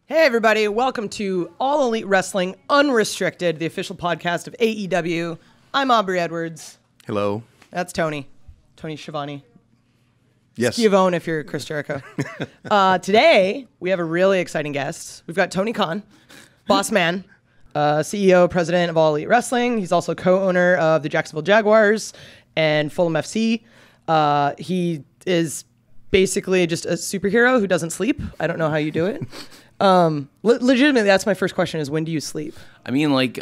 Hey everybody, welcome to All Elite Wrestling Unrestricted, the official podcast of AEW. I'm Aubrey Edwards. Hello. That's Tony Schiavone. Yes. Schiavone if you're Chris Jericho. Today, we have a really exciting guest. We've got Tony Khan, boss man, CEO, president of All Elite Wrestling. He's also co-owner of the Jacksonville Jaguars and Fulham FC. He is basically just a superhero who doesn't sleep. I don't know how you do it. Legitimately, that's my first question: is when do you sleep? I mean, like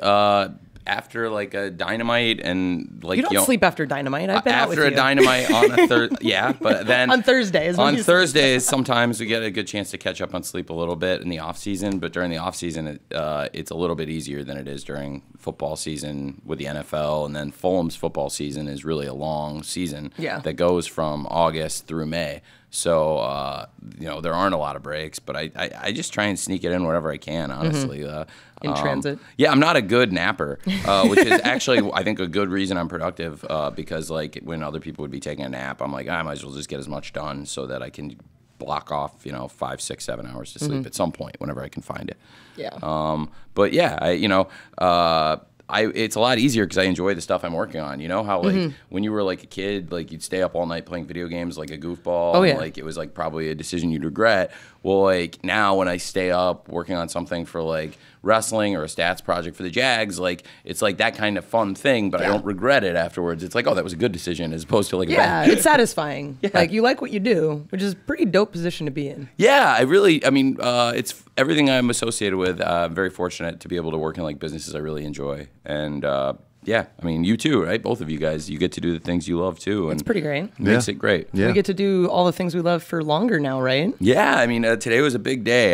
after like a Dynamite and like you don't sleep after Dynamite. I've been out with after you. a Dynamite on a Thursday. Yeah, but then on Thursdays. On Thursdays, sometimes we get a good chance to catch up on sleep a little bit in the off season. But during the off season, it's a little bit easier than it is during football season with the NFL. And then Fulham's football season is really a long season that goes from August through May. So, there aren't a lot of breaks, but I just try and sneak it in wherever I can, honestly. In transit. Yeah, I'm not a good napper, which is actually, I think, a good reason I'm productive because, like, when other people would be taking a nap, I'm like, I might as well just get as much done so that I can block off, 5, 6, 7 hours to sleep at some point whenever I can find it. Yeah. But, yeah, it's a lot easier because I enjoy the stuff I'm working on. You know how like when you were like a kid, like you'd stay up all night playing video games like a goofball. Oh, yeah. And, like it was like probably a decision you'd regret. Well, like now when I stay up working on something for like wrestling or a stats project for the Jags, like it's like that kind of fun thing, but I don't regret it afterwards. It's like, oh, that was a good decision as opposed to like a bad. It's satisfying. Yeah. Like you like what you do, which is a pretty dope position to be in. Yeah, it's everything I'm associated with. I'm very fortunate to be able to work in like businesses I really enjoy. And yeah, I mean, you too, right? Both of you guys, you get to do the things you love too. And it's pretty great. It makes it great. Yeah. We get to do all the things we love for longer now, right? Yeah, I mean, today was a big day.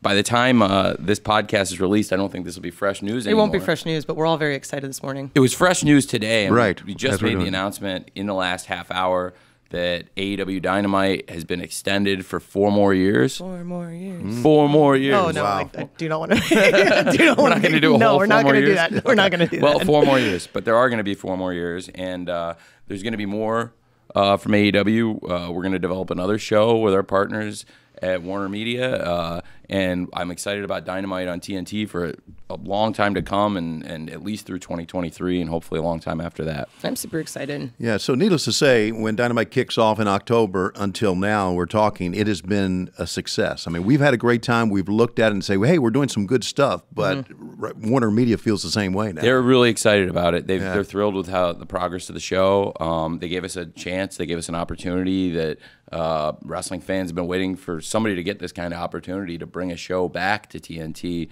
By the time this podcast is released, I don't think this will be fresh news anymore. It won't be fresh news, but we're all very excited this morning. It was fresh news today. And right. We just made the announcement in the last half hour that AEW Dynamite has been extended for 4 more years. 4 more years. 4 more years. Oh, no, Wow. I do not want to. We're not going to do a whole 4 more years? No, we're not going to do that. We're not going to do that. Well, 4 more years, but there are going to be 4 more years, and there's going to be more from AEW. We're going to develop another show with our partners at Warner Media, and I'm excited about Dynamite on TNT for a long time to come, and at least through 2023, and hopefully a long time after that. I'm super excited. Yeah, so needless to say, when Dynamite kicks off in October until now, we're talking, it has been a success. I mean, we've had a great time. We've looked at it and say, well, hey, we're doing some good stuff, but Warner Media feels the same way now. They're really excited about it. They're thrilled with how the progress of the show. They gave us a chance. They gave us an opportunity that wrestling fans have been waiting for somebody to get this kind of opportunity to bring a show back to TNT.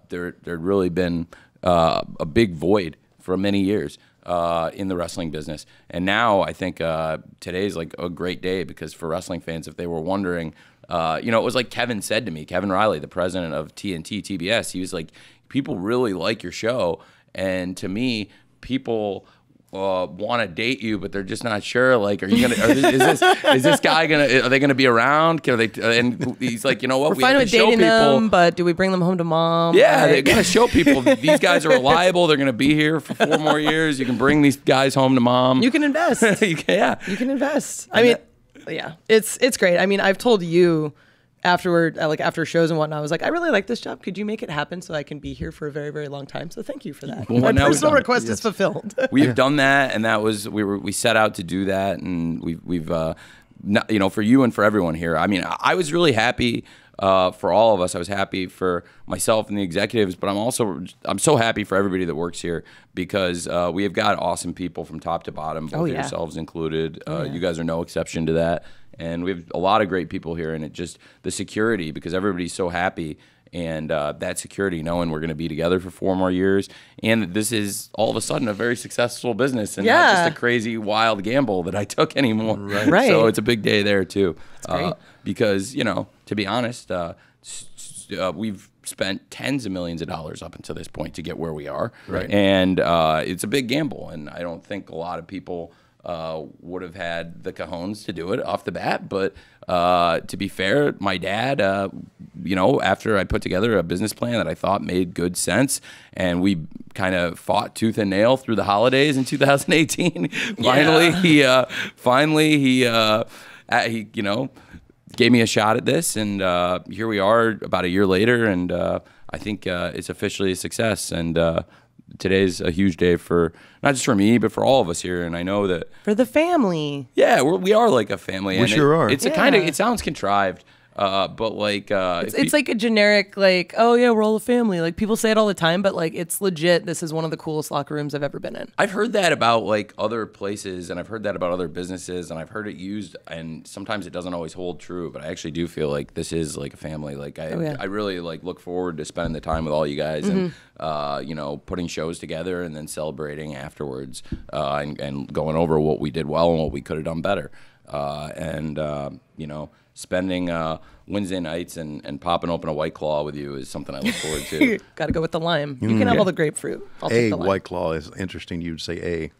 There'd really been a big void for many years in the wrestling business. And now I think today's like a great day because for wrestling fans, if they were wondering, it was like Kevin said to me, Kevin Riley, the president of TNT TBS, he was like, people really like your show. And to me, people want to date you, but they're just not sure. Like, are you gonna? Is this guy gonna? Are they gonna be around? Can they? And he's like, you know what? We're fine with dating them, but do we bring them home to mom? Yeah, they gotta show people these guys are reliable. They're gonna be here for 4 more years. You can bring these guys home to mom. You can invest. You can invest. I mean, yeah, it's great. I mean, I've told you afterward, after shows and whatnot, I was like, I really like this job. Could you make it happen so I can be here for a very, very long time? So thank you for that. Well, my personal request is fulfilled. We've done that, and that was we set out to do that, and we've for you and for everyone here. I mean, I was really happy for all of us. I was happy for myself and the executives, but I'm so happy for everybody that works here because we have got awesome people from top to bottom, both yourselves included. You guys are no exception to that. And we have a lot of great people here, and it just the security because everybody's so happy, and that security, knowing we're going to be together for 4 more years, and that this is all of a sudden a very successful business, and not just a crazy wild gamble that I took anymore. Right. So it's a big day there too, great. because to be honest, we've spent tens of millions of dollars up until this point to get where we are, and it's a big gamble, and I don't think a lot of people would have had the cojones to do it off the bat. But to be fair, my dad, after I put together a business plan that I thought made good sense, and we kind of fought tooth and nail through the holidays in 2018. Finally, he gave me a shot at this, and here we are about a year later, and I think it's officially a success. And today's a huge day for not just for me, but for all of us here. And I know that for the family. Yeah, we are like a family. We sure are. It's a kind of, it sounds contrived. But like it's like a generic like, oh yeah, we're all a family. Like people say it all the time, but like it's legit. This is one of the coolest locker rooms I've ever been in. I've heard that about like other places, and I've heard that about other businesses, and I've heard it used, and sometimes it doesn't always hold true. But I actually do feel like this is like a family. Like I really like look forward to spending the time with all you guys, and you know, putting shows together and then celebrating afterwards, and going over what we did well and what we could have done better, and you know. Spending Wednesday nights and popping open a White Claw with you is something I look forward to. Got to go with the lime. You can have all the grapefruit. I'll take the lime. White Claw is interesting. You'd say a.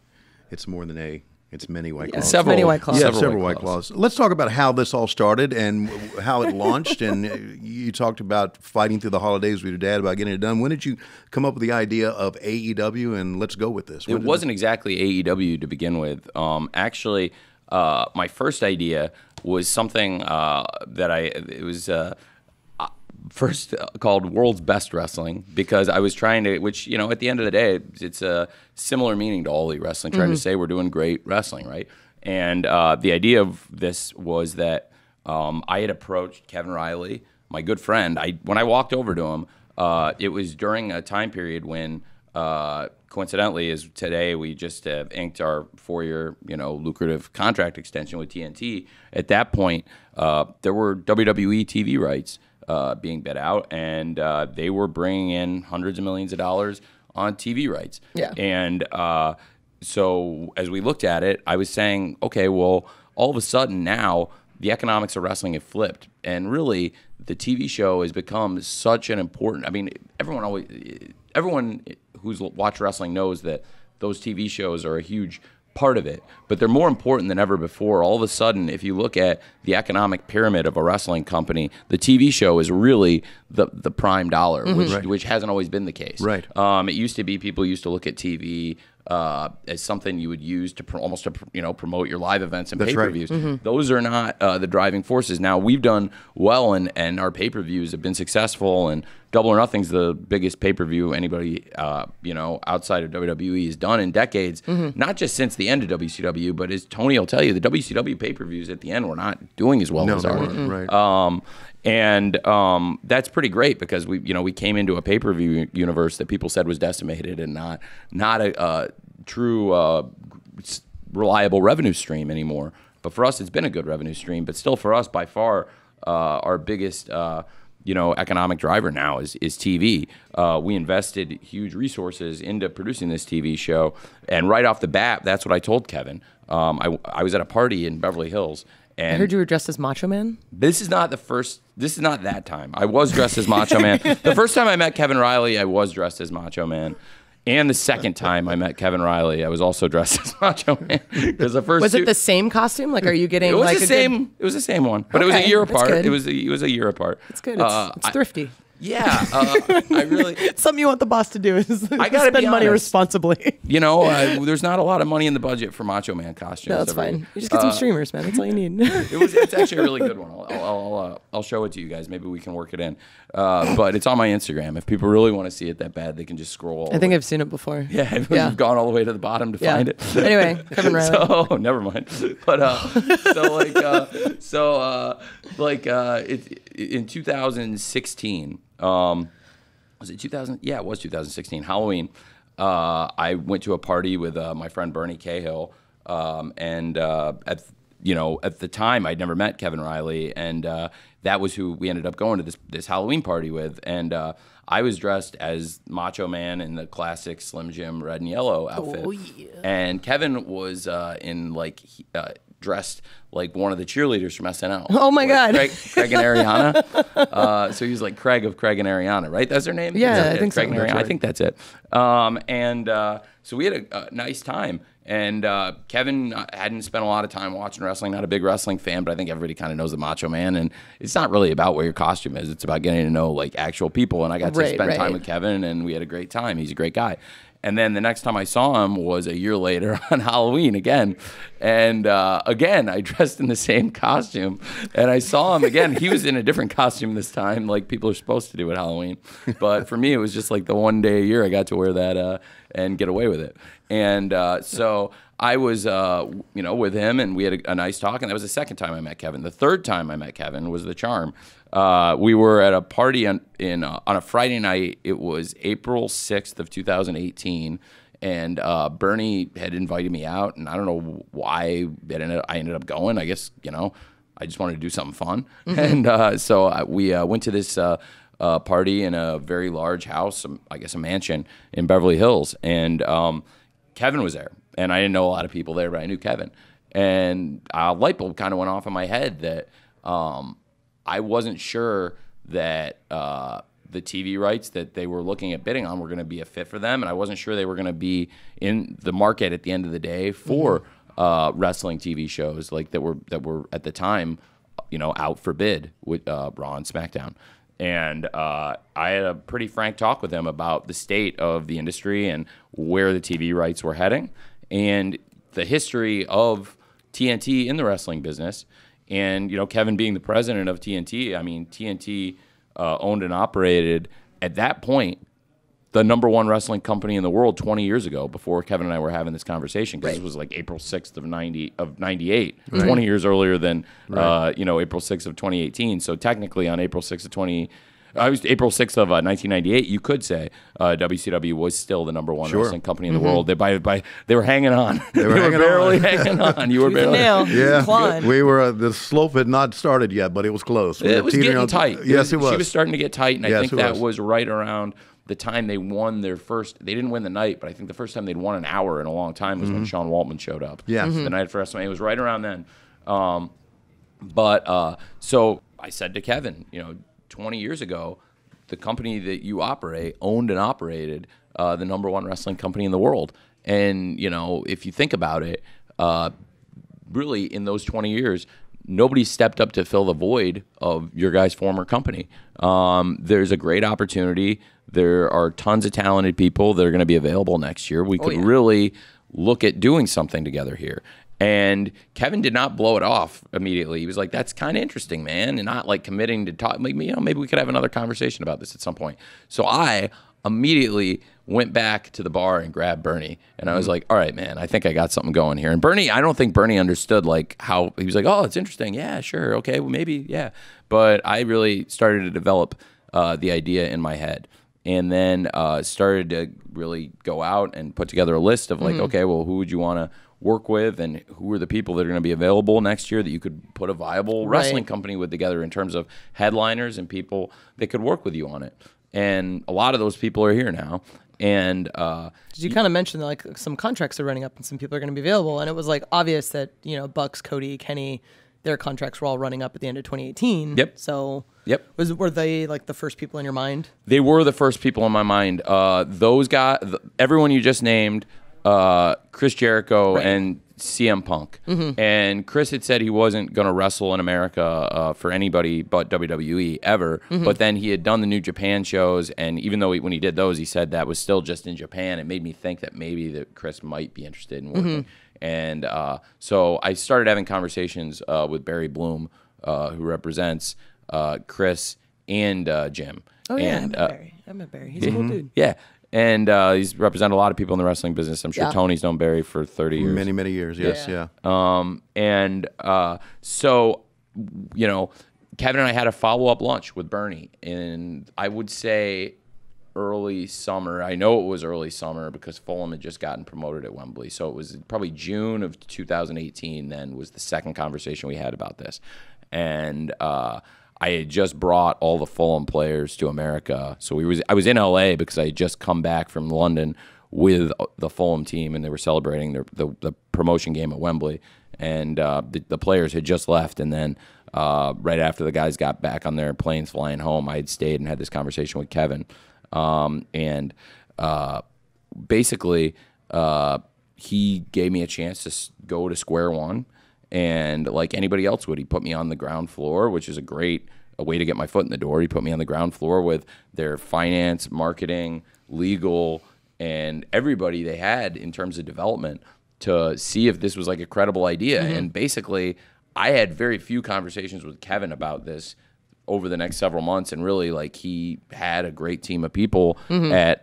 It's more than a. It's many White Claws. Several many White Claws. Yeah, several White Claws. Let's talk about how this all started and how it launched. And you talked about fighting through the holidays with your dad about getting it done. When did you come up with the idea of AEW and let's go with this? It wasn't exactly AEW to begin with. Actually, my first idea was something it was first called World's Best Wrestling, because I was trying to, which, you know, at the end of the day, it's a similar meaning to All Elite Wrestling, trying to say we're doing great wrestling, right? And the idea of this was that I had approached Kevin Riley, my good friend. When I walked over to him, it was during a time period when coincidentally, is today we just have inked our 4-year, you know, lucrative contract extension with TNT. At that point, there were WWE TV rights being bid out, and they were bringing in hundreds of millions of dollars on TV rights. Yeah. And so as we looked at it, I was saying, okay, well, all of a sudden now the economics of wrestling have flipped, and really the TV show has become such an important. I mean, everyone who's watched wrestling knows that those TV shows are a huge part of it, but they're more important than ever before. All of a sudden, if you look at the economic pyramid of a wrestling company, the TV show is really the prime dollar, which hasn't always been the case. Right. It used to be people used to look at TV as something you would use to almost promote your live events and pay-per-views. Those are not the driving forces. Now, we've done well, and our pay-per-views have been successful, and Double or Nothing's the biggest pay-per-view anybody outside of WWE has done in decades, not just since the end of WCW, but as Tony will tell you, the WCW pay-per-views at the end were not doing as well as ours. Right. And that's pretty great, because we came into a pay-per-view universe that people said was decimated and not a true reliable revenue stream anymore. But for us, it's been a good revenue stream. But still, for us, by far, our biggest economic driver now is TV. We invested huge resources into producing this TV show, and right off the bat, that's what I told Kevin. I was at a party in Beverly Hills. And I heard you were dressed as Macho Man. This is not that time. I was dressed as Macho Man. The first time I met Kevin Riley, I was dressed as Macho Man. And the second time I met Kevin Riley, I was also dressed as Macho Man. Because the first was it the same costume? Like, are you getting it was like the same? It was the same one, but it was a year apart. Good. It was a year apart. It's good. It's thrifty. Yeah, I really. Something you want the boss to do is I gotta spend money honest. Responsibly. There's not a lot of money in the budget for Macho Man costumes. No, that's fine. You just get some streamers, man. That's all you need. It's actually a really good one. I'll show it to you guys. Maybe we can work it in. But it's on my Instagram. If people really want to see it that bad, they can just scroll. I think I've seen it before. Yeah, we've gone all the way to the bottom to find it. Anyway, Kevin Riley. So never mind. But in 2016. Was it 2000? Yeah, it was 2016, Halloween. I went to a party with my friend Bernie Cahill, and at the time I'd never met Kevin Riley, and that was who we ended up going to this Halloween party with, and I was dressed as Macho Man in the classic Slim Jim red and yellow outfit, and Kevin was dressed like one of the cheerleaders from SNL. Oh my God. Craig and Ariana. So he was like Craig of Craig and Ariana, right? That's their name? Yeah, I think Craig so. And Ariana. I think that's it. So we had a nice time. And Kevin hadn't spent a lot of time watching wrestling, not a big wrestling fan, but I think everybody kind of knows the Macho Man. And it's not really about what your costume is. It's about getting to know like actual people. And I got to spend time with Kevin, and we had a great time. He's a great guy. And then the next time I saw him was a year later on Halloween again. And again, I dressed in the same costume. And I saw him again. He was in a different costume this time, like people are supposed to do at Halloween. But for me, it was just like the one day a year I got to wear that and get away with it. And so I was, with him, and we had a nice talk. And that was the second time I met Kevin. The third time I met Kevin was the charm. We were at a party on a Friday night. It was April 6th of 2018, and Bernie had invited me out, and I don't know why I ended up going. I guess, I just wanted to do something fun. And so we went to this party in a very large house, I guess a mansion in Beverly Hills, and Kevin was there. And I didn't know a lot of people there, but I knew Kevin. And a light bulb kind of went off in my head that I wasn't sure that the TV rights that they were looking at bidding on were going to be a fit for them, and I wasn't sure they were going to be in the market at the end of the day for wrestling TV shows like that were at the time, out for bid with Raw and SmackDown. And I had a pretty frank talk with them about the state of the industry and where the TV rights were heading and the history of TNT in the wrestling business. And, Kevin being the president of TNT, I mean, TNT owned and operated, at that point, the number one wrestling company in the world 20 years ago, before Kevin and I were having this conversation, because it was like April 6th of 98, 20 years earlier than, April 6th of 2018. So technically on April 6th of April 6th of 1998, you could say WCW was still the number one wrestling company in the world. They were hanging on. They were barely hanging on. You were barely. We were. The slope had not started yet, but it was close. It was getting tight. Yes, it was. She was starting to get tight, and I think that was right around the time they won their first. They didn't win the night, but I think the first time they'd won an hour in a long time was when Sean Waltman showed up. Yeah, the night for WrestleMania. It was right around then. So I said to Kevin, 20 years ago, the company that you operate owned and operated the number one wrestling company in the world. And, if you think about it, really in those 20 years, nobody stepped up to fill the void of your guys' former company. There's a great opportunity. There are tons of talented people that are going to be available next year. We could really look at doing something together here. And Kevin did not blow it off immediately. He was like, that's kind of interesting, man, and not like committing to talk. Like, maybe we could have another conversation about this at some point. So I immediately went back to the bar and grabbed Bernie. And I was like, all right, man, I think I got something going here. And Bernie, I don't think Bernie understood like how he was like, oh, it's interesting. Yeah, sure. Okay, well, maybe, yeah. But I really started to develop the idea in my head. And then started to really go out and put together a list of like, okay, well, who would you want to work with, and who are the people that are going to be available next year that you could put a viable wrestling company with together in terms of headliners and people that could work with you on it. And a lot of those people are here now. And you kind of mentioned that, like, some contracts are running up and some people are going to be available, and it was like obvious that Bucks, Cody, Kenny, their contracts were all running up at the end of 2018. Yep. So were they like the first people in your mind? They were the first people in my mind. Those guys, everyone you just named. Chris Jericho and CM Punk. And Chris had said he wasn't going to wrestle in America for anybody but WWE ever. But then he had done the New Japan shows, and even though when he did those, he said that was still just in Japan. It made me think that maybe that Chris might be interested in working. And so I started having conversations with Barry Bloom, who represents Chris and Jim. Oh, yeah, and, I met Barry. He's a cool dude. Yeah. And he's represented a lot of people in the wrestling business. I'm sure Tony's known Barry for 30 years. Many, many years, yes, yeah. So, Kevin and I had a follow-up lunch with Bernie, and I would say early summer. I know it was early summer because Fulham had just gotten promoted at Wembley. So it was probably June of 2018 then was the second conversation we had about this. And I had just brought all the Fulham players to America. So I was in LA because I had just come back from London with the Fulham team, and they were celebrating the promotion game at Wembley. And the players had just left, and then right after the guys got back on their planes flying home, I had stayed and had this conversation with Kevin. Basically, he gave me a chance to go to square one. And like anybody else would, he put me on the ground floor, which is a way to get my foot in the door. He put me on the ground floor with their finance, marketing, legal, and everybody they had in terms of development to see if this was like a credible idea. And basically, I had very few conversations with Kevin about this over the next several months, and really, like, he had a great team of people at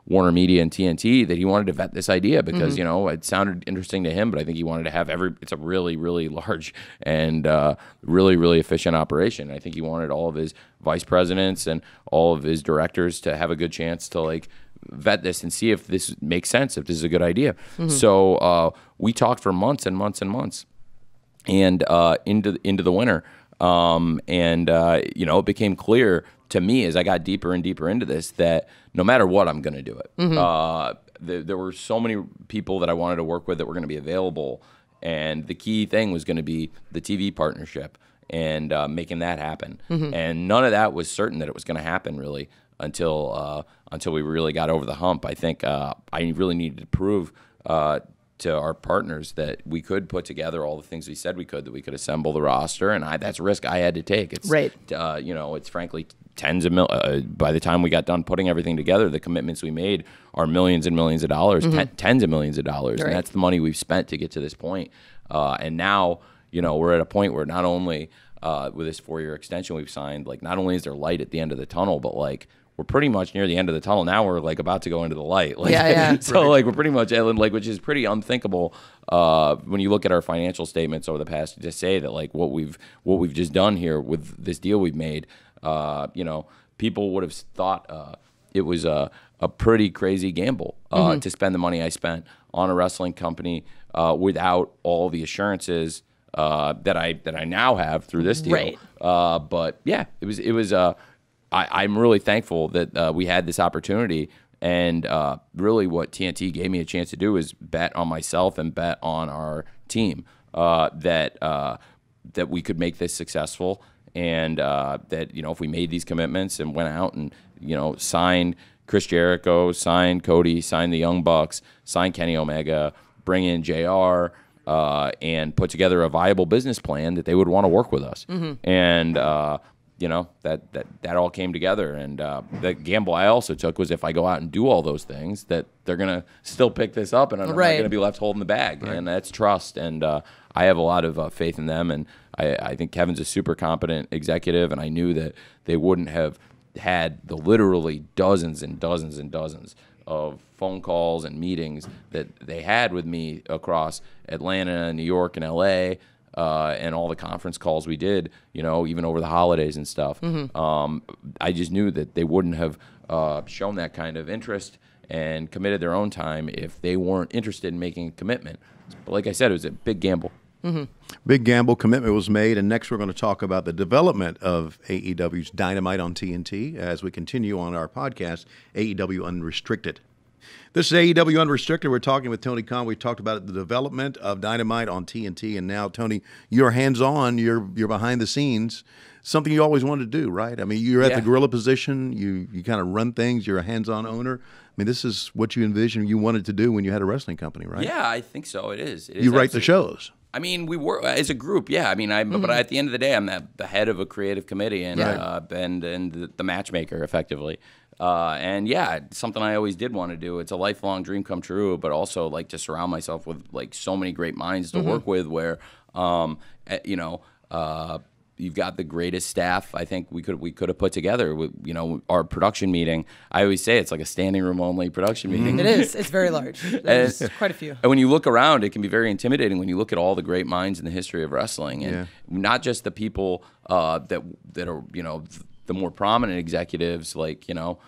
Warner Media and TNT that he wanted to vet this idea because, you know, it sounded interesting to him, but I think he wanted to have it's a really, really large and really, really efficient operation. I think he wanted all of his vice presidents and all of his directors to have a good chance to, like, vet this and see if this makes sense, if this is a good idea. So we talked for months and months and months, and into the winter. You know, it became clear to me as I got deeper and deeper into this that no matter what, I'm going to do it. There were so many people that I wanted to work with that were going to be available, and the key thing was going to be the TV partnership and making that happen. And none of that was certain that it was going to happen really until we really got over the hump. I think I really needed to prove to our partners that we could put together all the things we said we could, that we could assemble the roster, and that's a risk I had to take. It's you know, it's frankly tens of by the time we got done putting everything together, the commitments we made are millions and millions of dollars, tens of millions of dollars, and that's the money we've spent to get to this point. And now, you know, we're at a point where not only with this 4-year extension we've signed, like, not only is there light at the end of the tunnel, but like, we're pretty much near the end of the tunnel. Now we're like about to go into the light. Like, so like, we're pretty much like, which is pretty unthinkable when you look at our financial statements over the past, to say that like what we've just done here with this deal we've made. You know, people would have thought it was a pretty crazy gamble to spend the money I spent on a wrestling company without all the assurances that I now have through this deal. But yeah, it was. I'm really thankful that we had this opportunity, and really what TNT gave me a chance to do is bet on myself and bet on our team that we could make this successful, and that, you know, if we made these commitments and went out and, you know, signed Chris Jericho, signed Cody, signed the Young Bucks, signed Kenny Omega, bring in JR, and put together a viable business plan, that they would want to work with us. And you know, that all came together, and the gamble I also took was if I go out and do all those things, that they're gonna still pick this up, and I'm not gonna be left holding the bag, and that's trust. And I have a lot of faith in them, and I think Kevin's a super competent executive, and I knew that they wouldn't have had the literally dozens and dozens and dozens of phone calls and meetings that they had with me across Atlanta, New York, and LA. And all the conference calls we did, you know, even over the holidays and stuff. I just knew that they wouldn't have shown that kind of interest and committed their own time if they weren't interested in making a commitment. But like I said, it was a big gamble. Big gamble. Commitment was made, and next we're going to talk about the development of AEW's Dynamite on TNT as we continue on our podcast, AEW Unrestricted. This is AEW Unrestricted. We're talking with Tony Khan. We talked about the development of Dynamite on TNT, and now, Tony, you're hands-on. You're behind the scenes. Something you always wanted to do, right? I mean, you're at the gorilla position. You kind of run things. You're a hands-on owner. I mean, this is what you envisioned you wanted to do when you had a wrestling company, right? Yeah, I think so. It is. You write the shows. I mean, we work as a group. Yeah, I mean, but at the end of the day, I'm the head of a creative committee and the matchmaker, effectively. And yeah, it's something I always did want to do. It's a lifelong dream come true, but also like to surround myself with like so many great minds to work with, where you know, you've got the greatest staff I think we could have put together. With, you know, our production meeting, I always say it's like a standing room only production meeting. It is. It's very large. There's quite a few. And when you look around, it can be very intimidating when you look at all the great minds in the history of wrestling, and not just the people that are, you know, the more prominent executives, like, you know,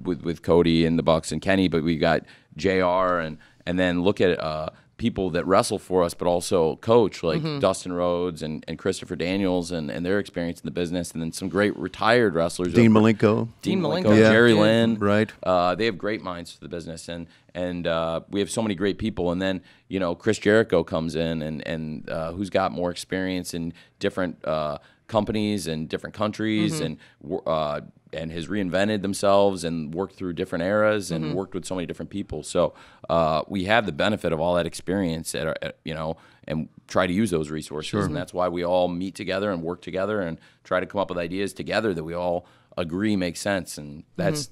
with Cody and the Bucks and Kenny, but we got JR, and then look at people that wrestle for us, but also coach, like Dustin Rhodes and Christopher Daniels and their experience in the business, and then some great retired wrestlers. Dean Malenko, Jerry Lynn. Right. They have great minds for the business, and we have so many great people. And then, you know, Chris Jericho comes in, and who's got more experience in different companies and different countries, and has reinvented themselves and worked through different eras and worked with so many different people. So we have the benefit of all that experience, you know, and try to use those resources. And that's why we all meet together and work together and try to come up with ideas together that we all agree make sense. And that's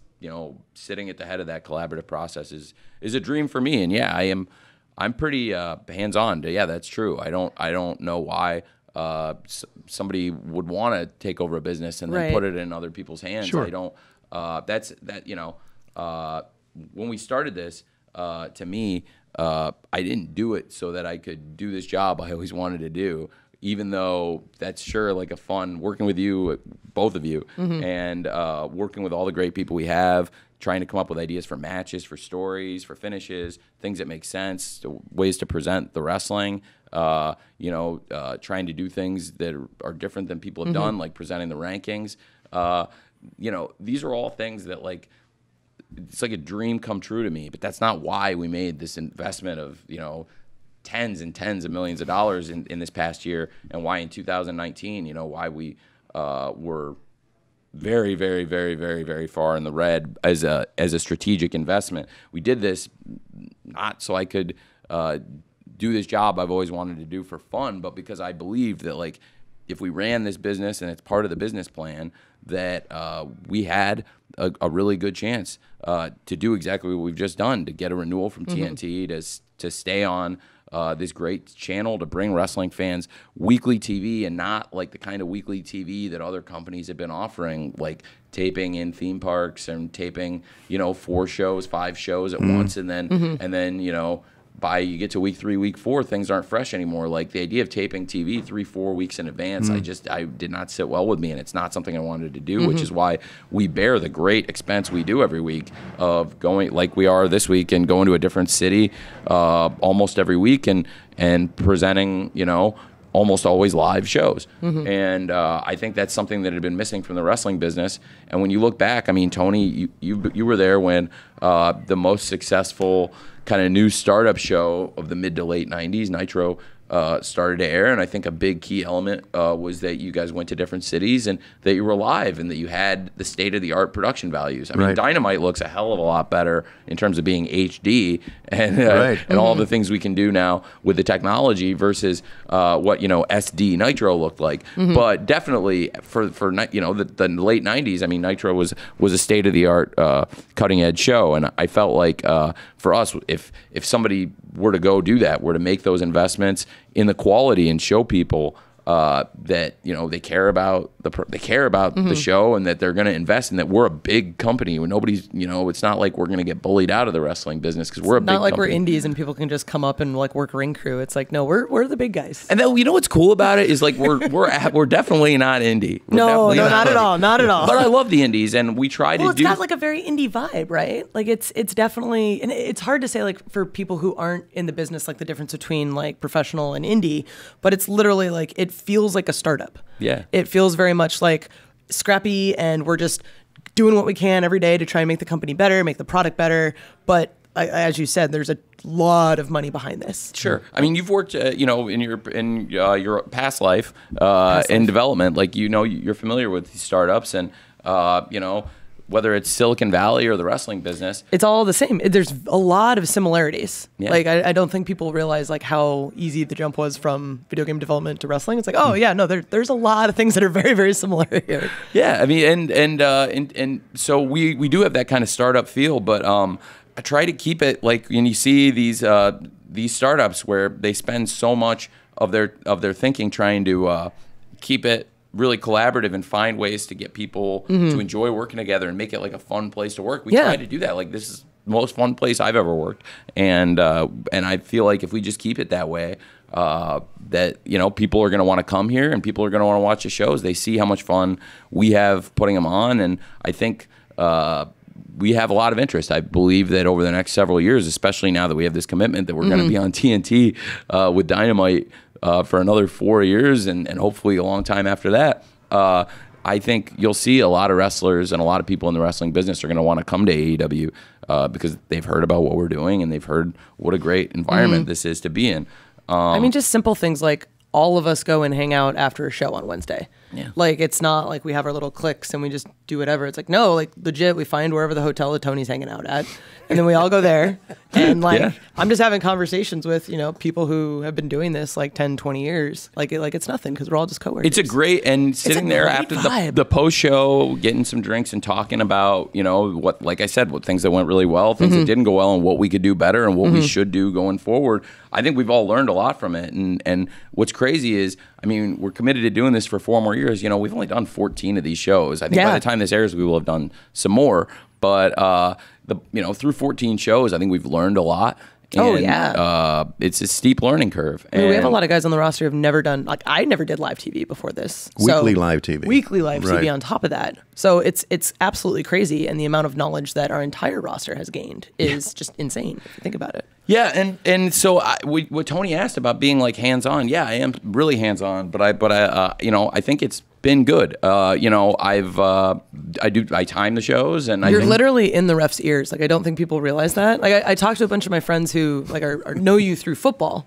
sitting at the head of that collaborative process is a dream for me. And yeah, I'm pretty hands-on. Yeah, that's true. I don't know why somebody would want to take over a business and then put it in other people's hands. Sure. I don't. When we started this, to me, I didn't do it so that I could do this job I always wanted to do, even though that's sure like a fun working with you, both of you, and working with all the great people we have, trying to come up with ideas for matches, for stories, for finishes, things that make sense, ways to present the wrestling, trying to do things that are different than people have done, like presenting the rankings. These are all things that like, it's like a dream come true to me, but that's not why we made this investment of, tens and tens of millions of dollars in this past year, and why in 2019, why we were very, very, very, very, very far in the red as a strategic investment. We did this not so I could do this job I've always wanted to do for fun, but because I believed that like if we ran this business and it's part of the business plan, that we had a really good chance to do exactly what we've just done, to get a renewal from TNT, to stay on this great channel, to bring wrestling fans weekly TV, and not like the kind of weekly TV that other companies have been offering, like taping in theme parks and taping 4 shows, 5 shows at once, and then by you get to week 3, week 4, things aren't fresh anymore. Like the idea of taping TV 3-4 weeks in advance, I did not sit well with me, and it's not something I wanted to do, which is why we bear the great expense we do every week of going, like we are this week, and going to a different city almost every week and presenting, almost always live shows. And I think that's something that had been missing from the wrestling business. And when you look back, I mean, Tony, you were there when the most successful kind of new startup show of the mid to late 90s, Nitro, started to air. And I think a big key element was that you guys went to different cities and that you were live and that you had the state-of-the-art production values. I mean, Dynamite looks a hell of a lot better in terms of being HD and all the things we can do now with the technology versus what SD Nitro looked like. But definitely for the late 90s, I mean, Nitro was a state-of-the-art cutting-edge show. And I felt like for us, if somebody were to go do that, were to make those investments in the quality and show people that they care about the show, and that they're going to invest, and that we're a big company. When nobody's it's not like we're going to get bullied out of the wrestling business because we're a big company. Not like we're indies and people can just come up and like work ring crew. It's like, no, we're the big guys. And then what's cool about it is like we're definitely not indie. No, not at all, not at all. But I love the indies, and we try to do. It's got like a very indie vibe, right? Like it's definitely, and it's hard to say like for people who aren't in the business, like the difference between like professional and indie, but it's literally like it feels like a startup. Yeah. It feels very much like scrappy, and we're just doing what we can every day to try and make the company better, make the product better. But as you said, there's a lot of money behind this. Sure. I mean, you've worked, in your past life in development, like you're familiar with these startups, and whether it's Silicon Valley or the wrestling business, it's all the same. There's a lot of similarities. Yeah. Like I don't think people realize like how easy the jump was from video game development to wrestling. It's like, oh yeah, no, there's a lot of things that are very, very similar here. Yeah, I mean, and so we do have that kind of startup feel, but I try to keep it like when you see these startups where they spend so much of their thinking trying to keep it really collaborative and find ways to get people to enjoy working together and make it like a fun place to work. We try to do that. Like, this is the most fun place I've ever worked, and I feel like if we just keep it that way, that people are going to want to come here, and people are going to want to watch the shows. They see how much fun we have putting them on, and I think we have a lot of interest. I believe that over the next several years, especially now that we have this commitment that we're going to be on TNT with Dynamite for another 4 years, and hopefully a long time after that, I think you'll see a lot of wrestlers and a lot of people in the wrestling business are going to want to come to AEW because they've heard about what we're doing, and they've heard what a great environment this is to be in. I mean, just simple things like all of us go and hang out after a show on Wednesday. Yeah. Like, it's not like we have our little cliques and we just do whatever. It's like, no, like legit, we find wherever the hotel that Tony's hanging out at, and then we all go there. And like, I'm just having conversations with, you know, people who have been doing this like 10, 20 years. Like it's nothing because we're all just coworkers. It's a great, and sitting there after the post show, getting some drinks and talking about, you know, what, like I said, what things that went really well, things that didn't go well, and what we could do better and what we should do going forward. I think we've all learned a lot from it. And what's crazy is, I mean, we're committed to doing this for 4 more years. You know, we've only done 14 of these shows. I think by the time this airs, we will have done some more. But through 14 shows, I think we've learned a lot. And, it's a steep learning curve. I mean, we have a lot of guys on the roster who've never done, like, I never did live TV before this. Weekly live TV. Weekly live TV on top of that. So it's absolutely crazy. And the amount of knowledge that our entire roster has gained is just insane if you think about it. Yeah, and so what Tony asked about being like hands-on, yeah, I am really hands-on, but I think it's been good. I time the shows, and you're literally in the ref's ears. Like, I don't think people realize that. Like, I talked to a bunch of my friends who like are know you through football,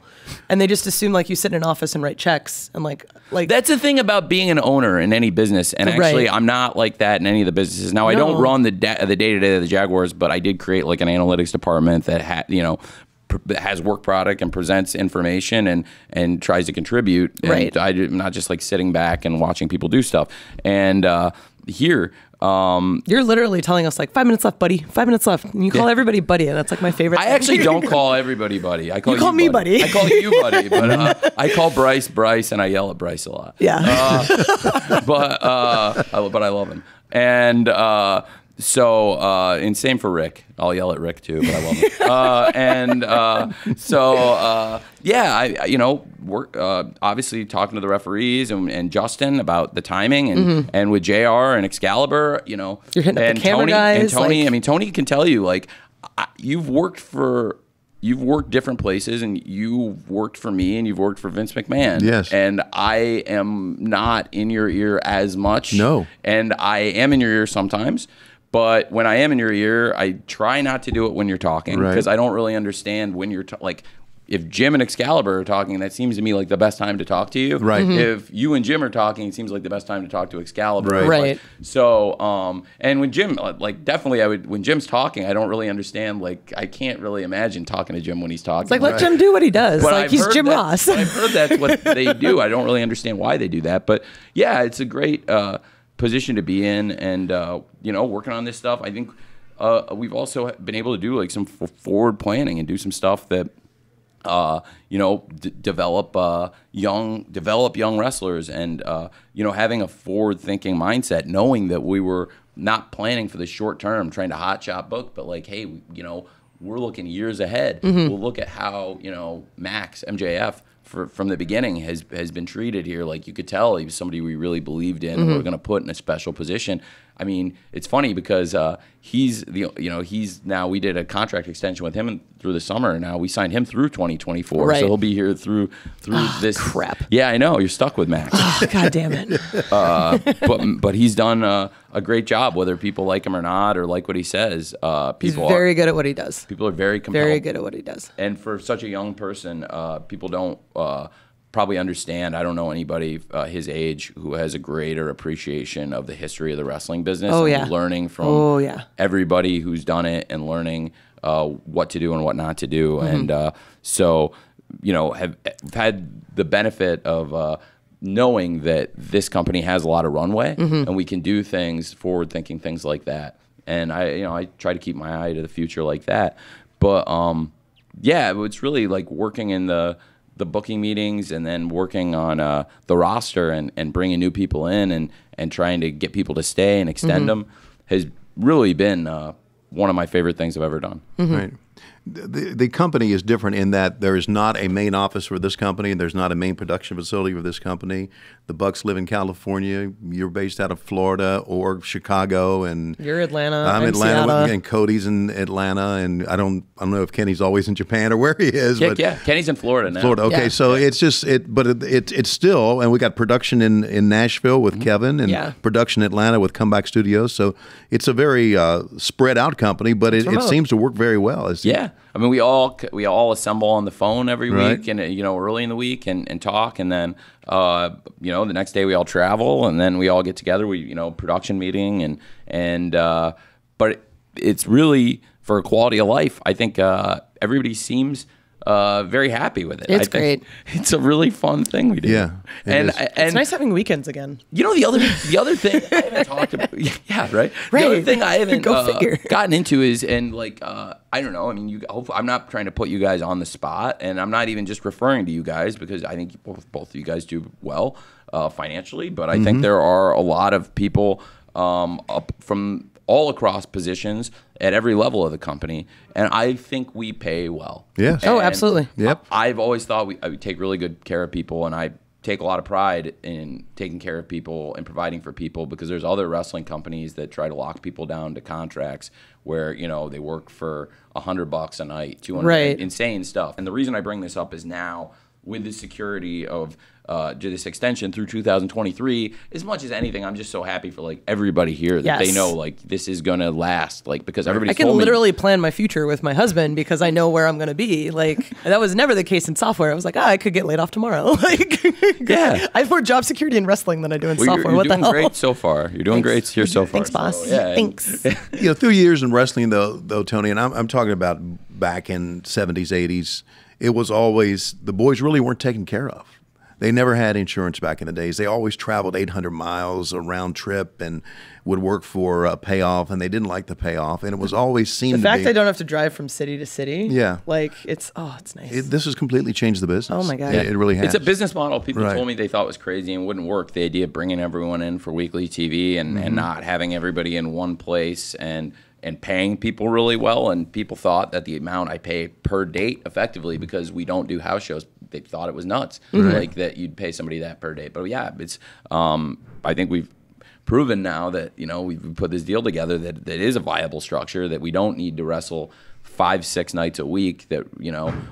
and they just assume like you sit in an office and write checks, and like that's the thing about being an owner in any business. And actually, I'm not like that in any of the businesses. Now, I don't run the day-to-day of the Jaguars, but I did create like an analytics department that has work product and presents information and tries to contribute. And I'm not just like sitting back and watching people do stuff. And here, you're literally telling us like 5 minutes left, buddy. 5 minutes left. And you call everybody buddy, and that's like my favorite. I actually don't call everybody buddy. I call you call me buddy. I call you buddy, but I call Bryce, and I yell at Bryce a lot. Yeah. But I love him. And and same for Rick. I'll yell at Rick too, but I love him. We're obviously talking to the referees and Justin about the timing and with JR and Excalibur, you're hitting up the camera Tony, guys. And Tony, I mean, Tony can tell you, like, you've worked different places, and you've worked for me, and you've worked for Vince McMahon. Yes. And I am not in your ear as much. No. And I am in your ear sometimes. But when I am in your ear, I try not to do it when you're talking, because I don't really understand when you're like, if Jim and Excalibur are talking, that seems to me like the best time to talk to you. Right. If you and Jim are talking, it seems like the best time to talk to Excalibur. Right. So, and when Jim, like, definitely, when Jim's talking, I don't really understand. Like, I can't really imagine talking to Jim when he's talking. It's like, let Jim do what he does. But like, he's Jim Ross. I've heard that's what they do. I don't really understand why they do that. But yeah, it's a great position to be in, and working on this stuff. I think we've also been able to do like some forward planning and do some stuff that develop young wrestlers, and having a forward thinking mindset, knowing that we were not planning for the short term, trying to hot shot book, but like, hey, we're looking years ahead. We'll look at how Max MJF from the beginning has been treated here. Like, you could tell he was somebody we really believed in, and we're going to put in a special position. I mean, it's funny because he's now, we did a contract extension with him through the summer, and now we signed him through 2024. Right. So he'll be here through this crap. Yeah, I know, you're stuck with Max. God damn it. But he's done a great job, whether people like him or not, or like what he says. He's very good at what he does. People are very compelled. Very good at what he does. And for such a young person, people don't probably understand. I don't know anybody his age who has a greater appreciation of the history of the wrestling business. Learning from everybody who's done it, and learning what to do and what not to do. And have had the benefit of knowing that this company has a lot of runway, and we can do things, forward-thinking things like that. And I try to keep my eye to the future like that. But it's really like working in the booking meetings, and then working on the roster and bringing new people in, and trying to get people to stay and extend them has really been one of my favorite things I've ever done. Right. The company is different in that there is not a main office for this company, and there's not a main production facility for this company. The Bucks live in California. You're based out of Florida or Chicago, and you're Atlanta. I'm Atlanta, and Cody's in Atlanta, and I don't know if Kenny's always in Japan or where he is. Yeah, but Kenny's in Florida now. Florida, okay. So it's just it's still, and we got production in Nashville with Kevin, and production in Atlanta with Comeback Studios. So it's a very spread out company, but it seems to work very well. It's Yeah, I mean, we all assemble on the phone every Right. week, and early in the week, and talk, and then the next day we all travel, and then we all get together. We production meeting, but it's really for quality of life. I think everybody seems very happy with it. It's great. It's a really fun thing we do. Yeah, and It's nice having weekends again. the other thing I haven't talked about. Yeah, right. Right. The other thing I haven't Go figure. gotten into is I don't know. I mean, I'm not trying to put you guys on the spot, and I'm not even just referring to you guys because I think both of you guys do well financially. But I think there are a lot of people up from all across positions at every level of the company, and I think we pay well. Yes. Oh, absolutely. Yep. I've always thought I would take really good care of people, and I take a lot of pride in taking care of people and providing for people, because there's other wrestling companies that try to lock people down to contracts where they work for $100 a night, 200, Right. insane stuff. And the reason I bring this up is now with the security of this extension through 2023, as much as anything, I'm just so happy for everybody here that they Yes. know this is gonna last, because everybody I can literally plan my future with my husband because I know where I'm going to be. That was never the case in software. I was like, I could get laid off tomorrow. Yeah. I have more job security in wrestling than I do in software. You're What the doing hell? great so far. You're doing great here so far. Thanks, boss. So, yeah, Thanks. Through years in wrestling, though, Tony, and I'm talking about back in 70s, 80s, it was always the boys really weren't taken care of. They never had insurance back in the days. They always traveled 800 miles a round trip and would work for a payoff, and they didn't like the payoff. And it was always The seemed fact to be. I don't have to drive from city to city. Yeah. It's nice. This has completely changed the business. Oh, my God. It really has. It's a business model people Right. told me they thought was crazy and wouldn't work. The idea of bringing everyone in for weekly TV and not having everybody in one place and paying people really well. And people thought that the amount I pay per date effectively, because we don't do house shows, they thought it was nuts. That you'd pay somebody that per date. But yeah, it's I think we've proven now that we've put this deal together that is a viable structure, that we don't need to wrestle 5-6 nights a week, that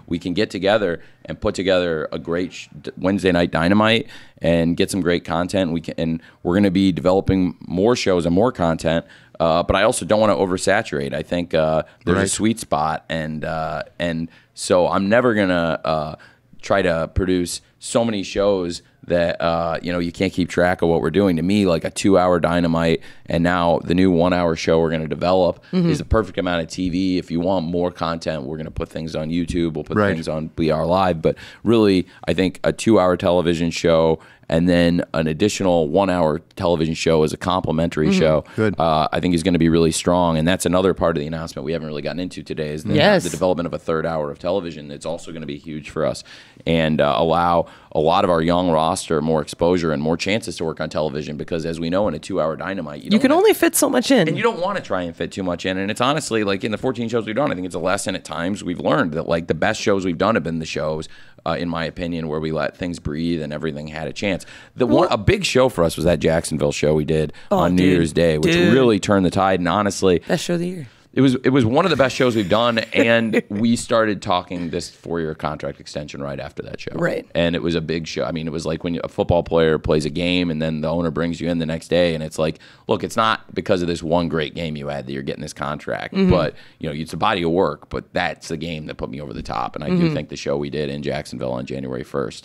we can get together and put together a great Wednesday night Dynamite and get some great content. We're going to be developing more shows and more content, but I also don't want to oversaturate. I think there's a sweet spot, and so I'm never gonna try to produce so many shows that you can't keep track of what we're doing. To me, like a 2-hour Dynamite and now the new 1-hour show we're going to develop is the perfect amount of TV. If you want more content, we're going to put things on YouTube. We'll put things on BR Live. But really, I think a 2-hour television show and then an additional 1-hour television show as a complimentary show, I think is going to be really strong. And that's another part of the announcement we haven't really gotten into today, is the development of a 3rd hour of television. It's also going to be huge for us and allow a lot of our young roster more exposure and more chances to work on television, because as we know, in a 2-hour Dynamite, you can only fit so much in. And you don't want to try and fit too much in. And it's honestly, in the 14 shows we've done, I think it's a lesson at times we've learned that the best shows we've done have been the shows, in my opinion, where we let things breathe and everything had a chance. A big show for us was that Jacksonville show we did on New Year's Day, which really turned the tide. And honestly, best show of the year. It was one of the best shows we've done, and we started talking this 4-year contract extension right after that show. Right. And it was a big show. I mean, it was like when a football player plays a game and then the owner brings you in the next day, and it's like, look, it's not because of this one great game you had that you're getting this contract, but it's a body of work, but that's the game that put me over the top. And I do think the show we did in Jacksonville on January 1st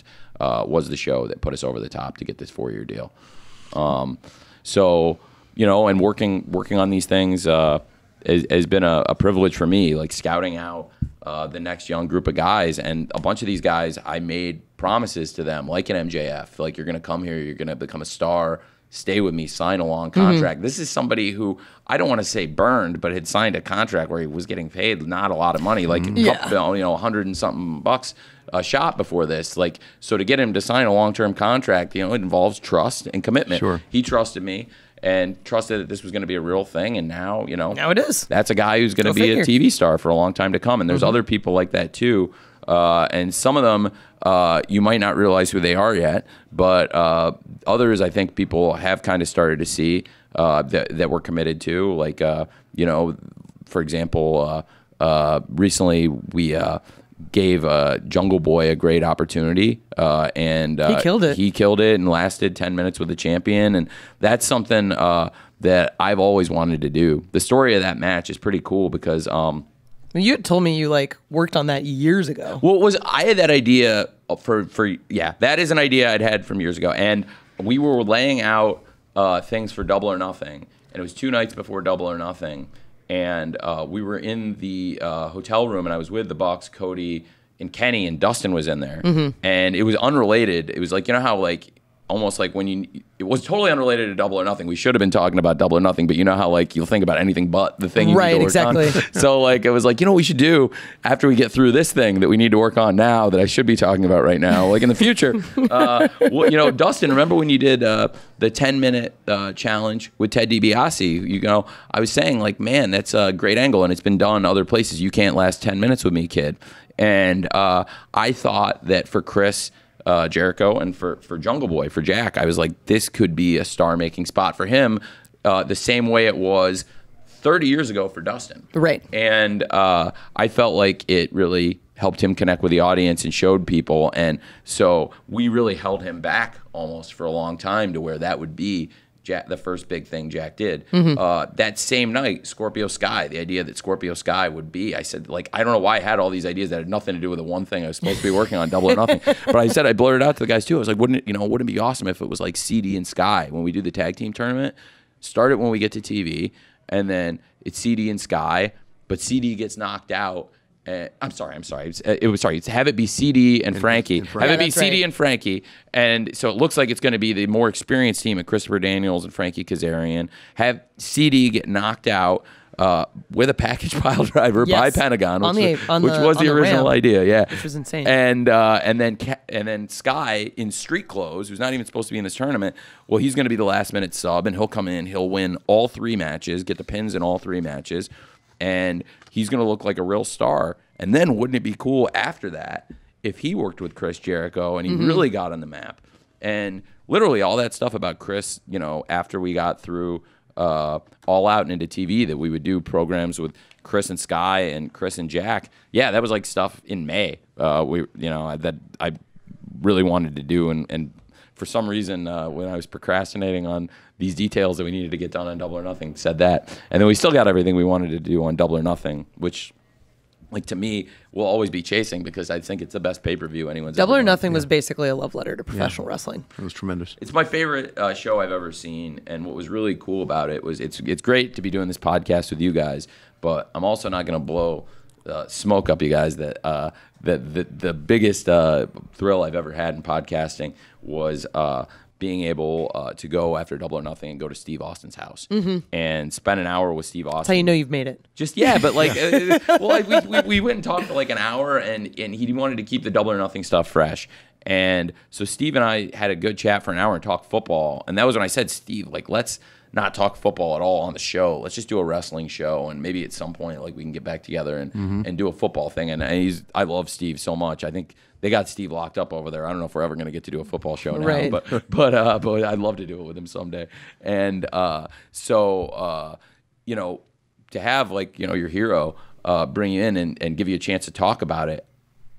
was the show that put us over the top to get this 4-year deal. So, and working on these things has been a privilege for me, scouting out the next young group of guys. And a bunch of these guys, I made promises to them, like an MJF, you're going to come here, you're going to become a star, stay with me, sign a long contract. This is somebody who, I don't want to say burned, but had signed a contract where he was getting paid not a lot of money, $100 and something bucks a shot before this. So to get him to sign a long-term contract, it involves trust and commitment. Sure. He trusted me and trusted that this was going to be a real thing, and now now it is. That's a guy who's going to be a TV star for a long time to come, and there's other people like that too, and some of them you might not realize who they are yet, but others I think people have kind of started to see that we're committed to, for example, recently we gave Jungle Boy a great opportunity, and he killed it. He killed it and lasted 10 minutes with the champion, and that's something that I've always wanted to do. The story of that match is pretty cool because You had told me you like worked on that years ago. Well, I had that idea that is an idea I'd had from years ago, and we were laying out things for Double or Nothing, and it was 2 nights before Double or Nothing, and we were in the hotel room, and I was with the Bucks, Cody, and Kenny, and Dustin was in there, and it was unrelated. It was like, you know how like almost like when it was totally unrelated to Double or Nothing. We should have been talking about Double or Nothing, but you know how like you'll think about anything but the thing you need to work on. So like it was like, you know what we should do after we get through this thing that we need to work on now that I should be talking about right now, like in the future. Well, you know, Dustin, remember when you did the 10-minute challenge with Ted DiBiase? You know, I was saying like, man, that's a great angle, and it's been done other places. You can't last 10 minutes with me, kid. And I thought that for Chris Jericho and for Jungle Boy, for Jack, I was like, this could be a star-making spot for him, the same way it was 30 years ago for Dustin. Right. And I felt like it really helped him connect with the audience and showed people. And so we really held him back almost for a long time to where that would be the first big thing Jack did. That same night, Scorpio Sky, the idea that Scorpio Sky would be, I said, like, I don't know why I had all these ideas that had nothing to do with the one thing I was supposed to be working on, Double or Nothing. But I said, I blurted out to the guys too. I was like, wouldn't it be awesome if it was like CD and Sky when we do the tag team tournament? Start it when we get to TV, and then it's CD and Sky, but CD gets knocked out. I'm sorry. It's have it be CD and Frankie. Have it be CD and Frankie. And so it looks like it's going to be the more experienced team of Christopher Daniels and Frankie Kazarian. Have CD get knocked out with a package pile driver by Pentagon, which was the original idea. Yeah, which was insane. And then Sky in street clothes, who's not even supposed to be in this tournament. Well, he's going to be the last minute sub, and he'll come in. He'll win all 3 matches, get the pins in all 3 matches. And he's going to look like a real star. And then wouldn't it be cool after that if he worked with Chris Jericho and he really got on the map? And literally all that stuff about Chris, you know, after we got through All Out and into TV, that we would do programs with Chris and Sky and Chris and Jack. Yeah, that was like stuff in May. That I really wanted to do. And for some reason, when I was procrastinating on these details that we needed to get done on Double or Nothing, said that. And then we still got everything we wanted to do on Double or Nothing, which, like, to me, will always be chasing because I think it's the best pay-per-view anyone's Double ever or done. Nothing was basically a love letter to professional wrestling. It was tremendous. It's my favorite show I've ever seen, and what was really cool about it was it's great to be doing this podcast with you guys, but I'm also not going to blow smoke up you guys that the biggest thrill I've ever had in podcasting was being able to go after Double or Nothing and go to Steve Austin's house and spend an hour with Steve Austin. That's how you know you've made it. But like, we went and talked for like an hour, and he wanted to keep the Double or Nothing stuff fresh. And so Steve and I had a good chat for an hour and talked football. And that was when I said, Steve, like, let's not talk football at all on the show. Let's just do a wrestling show, and maybe at some point, like, we can get back together and do a football thing. And I love Steve so much. I think they got Steve locked up over there. I don't know if we're ever going to get to do a football show now, but I'd love to do it with him someday. And you know, to have, like, you know, your hero bring you in and give you a chance to talk about it.